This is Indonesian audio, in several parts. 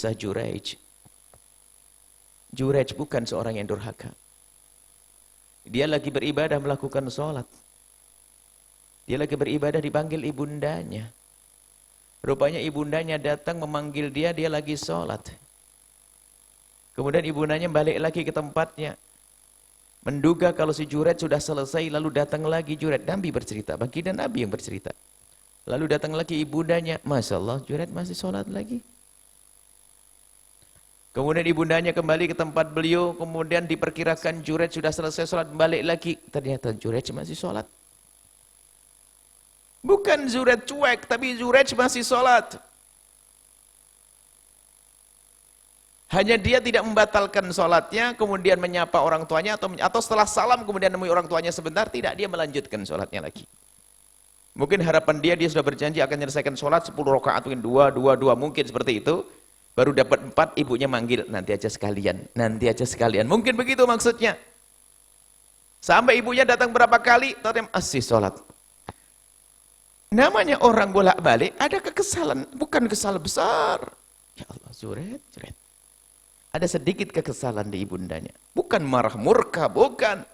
kisah Juraij. Juraij bukan seorang yang durhaka. Dia lagi beribadah melakukan sholat. Dia lagi beribadah dipanggil ibundanya. Rupanya ibundanya datang memanggil dia, dia lagi sholat. Kemudian ibundanya balik lagi ke tempatnya. Menduga kalau si Juraij sudah selesai, lalu datang lagi Juraij. Nabi bercerita, baginda Nabi yang bercerita. Lalu datang lagi ibundanya. Masya Allah, Juraij masih sholat lagi. Kemudian ibundanya kembali ke tempat beliau, kemudian diperkirakan Juraij sudah selesai sholat, balik lagi. Ternyata Juraij masih sholat. Bukan Juraij cuek, tapi Juraij masih sholat. Hanya dia tidak membatalkan sholatnya, kemudian menyapa orang tuanya, atau setelah salam kemudian nemui orang tuanya sebentar, tidak, dia melanjutkan sholatnya lagi. Mungkin harapan dia sudah berjanji akan menyelesaikan sholat 10 rakaat, mungkin 2, mungkin seperti itu. Baru dapat 4, ibunya manggil, nanti aja sekalian, nanti aja sekalian. Mungkin begitu maksudnya. Sampai ibunya datang berapa kali, ternyata masih sholat. Namanya orang bolak-balik, ada kekesalan, bukan kesal besar. Ya Allah, Juraij. Ada sedikit kekesalan di ibundanya. Bukan marah murka, bukan.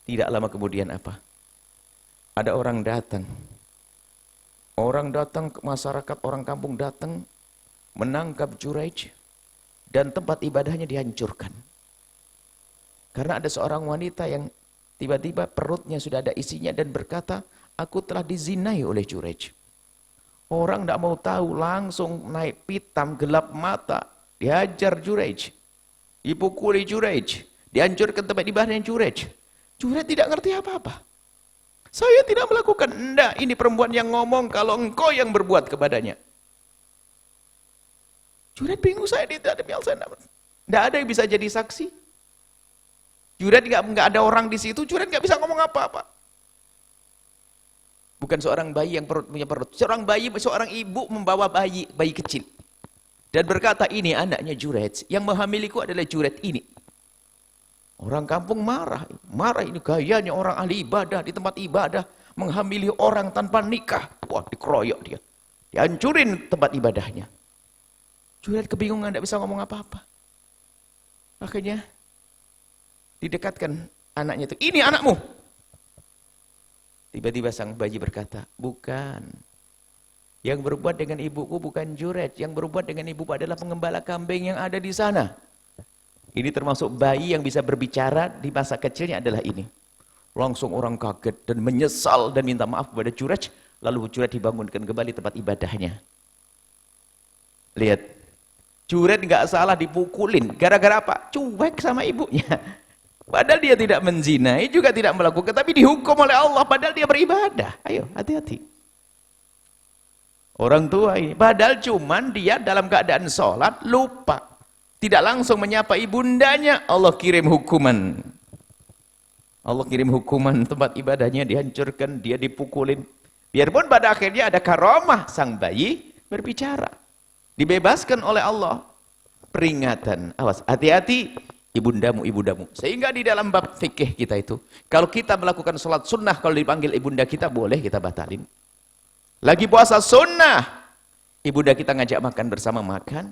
Tidak lama kemudian apa? Ada orang datang. Orang datang ke masyarakat, orang kampung datang, menangkap Juraij dan tempat ibadahnya dihancurkan. Karena ada seorang wanita yang tiba-tiba perutnya sudah ada isinya dan berkata, aku telah dizinai oleh Juraij. Orang tidak mau tahu, langsung naik pitam, gelap mata, dihajar Juraij, dipukuli Juraij, dihancurkan tempat ibadahnya Juraij. Juraij tidak ngerti apa-apa. Saya tidak melakukan, enggak, ini perempuan yang ngomong kalau engkau yang berbuat kepadanya. Juraij bingung, saya tidak ada yang bisa jadi saksi. Juraij nggak ada orang di situ, Juraij nggak bisa ngomong apa-apa. Bukan seorang bayi yang punya perut, seorang ibu membawa bayi kecil dan berkata, ini anaknya Juraij, yang menghamiliku adalah Juraij ini. Orang kampung marah ini gayanya orang ahli ibadah di tempat ibadah menghamili orang tanpa nikah. Wah, dikeroyok dia, dihancurin tempat ibadahnya. Juraij kebingungan, tidak bisa ngomong apa-apa. Akhirnya didekatkan anaknya itu, ini anakmu. Tiba-tiba sang bayi berkata, bukan. Yang berbuat dengan ibuku bukan Juraij, yang berbuat dengan ibuku adalah pengembala kambing yang ada di sana. Ini termasuk bayi yang bisa berbicara di masa kecilnya adalah ini. Langsung orang kaget dan menyesal dan minta maaf kepada Juraij, lalu Juraij dibangunkan kembali tempat ibadahnya. Lihat. Juraij nggak salah dipukulin, gara-gara apa? Cuek sama ibunya. Padahal dia tidak menzinai, juga tidak melakukan, tapi dihukum oleh Allah, padahal dia beribadah. Ayo, hati-hati. Orang tua ini, padahal cuman dia dalam keadaan sholat, lupa. Tidak langsung menyapa ibundanya, Allah kirim hukuman. Allah kirim hukuman, tempat ibadahnya dihancurkan, dia dipukulin. Biarpun pada akhirnya ada karomah, sang bayi berbicara. Dibebaskan oleh Allah. Peringatan, awas, hati-hati ibundamu. Sehingga di dalam bab fikih kita itu, kalau kita melakukan sholat sunnah, kalau dipanggil ibunda kita, boleh kita batalin. Lagi puasa sunnah, ibunda kita ngajak makan bersama makan.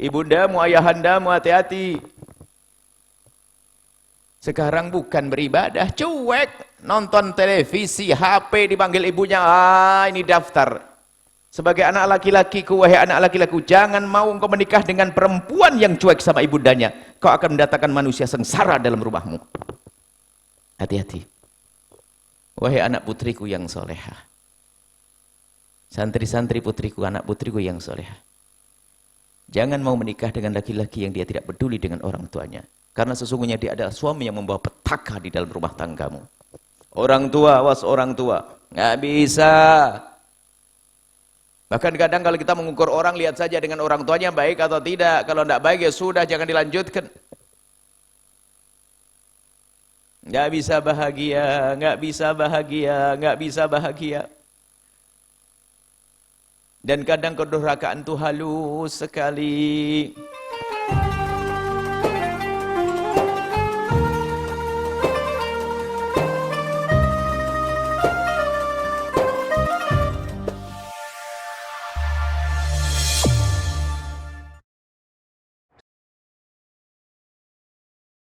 Ibundamu, ayahandamu, hati-hati. Sekarang bukan beribadah, cuek, nonton televisi, HP, dipanggil ibunya, ini daftar. Sebagai anak laki-lakiku, wahai anak laki-lakiku, jangan mau engkau menikah dengan perempuan yang cuek sama ibundanya. Kau akan mendatangkan manusia sengsara dalam rumahmu. Hati-hati. Wahai anak putriku yang solehah. Santri-santri putriku, anak putriku yang solehah. Jangan mau menikah dengan laki-laki yang dia tidak peduli dengan orang tuanya. Karena sesungguhnya dia adalah suami yang membawa petaka di dalam rumah tanggamu. Orang tua, awas orang tua. Nggak bisa. Bahkan kadang kalau kita mengukur orang, lihat saja dengan orang tuanya baik atau tidak. Kalau tidak baik ya sudah, jangan dilanjutkan. Nggak bisa bahagia, nggak bisa bahagia, nggak bisa bahagia. Dan kadang kedurhakaan itu halus sekali.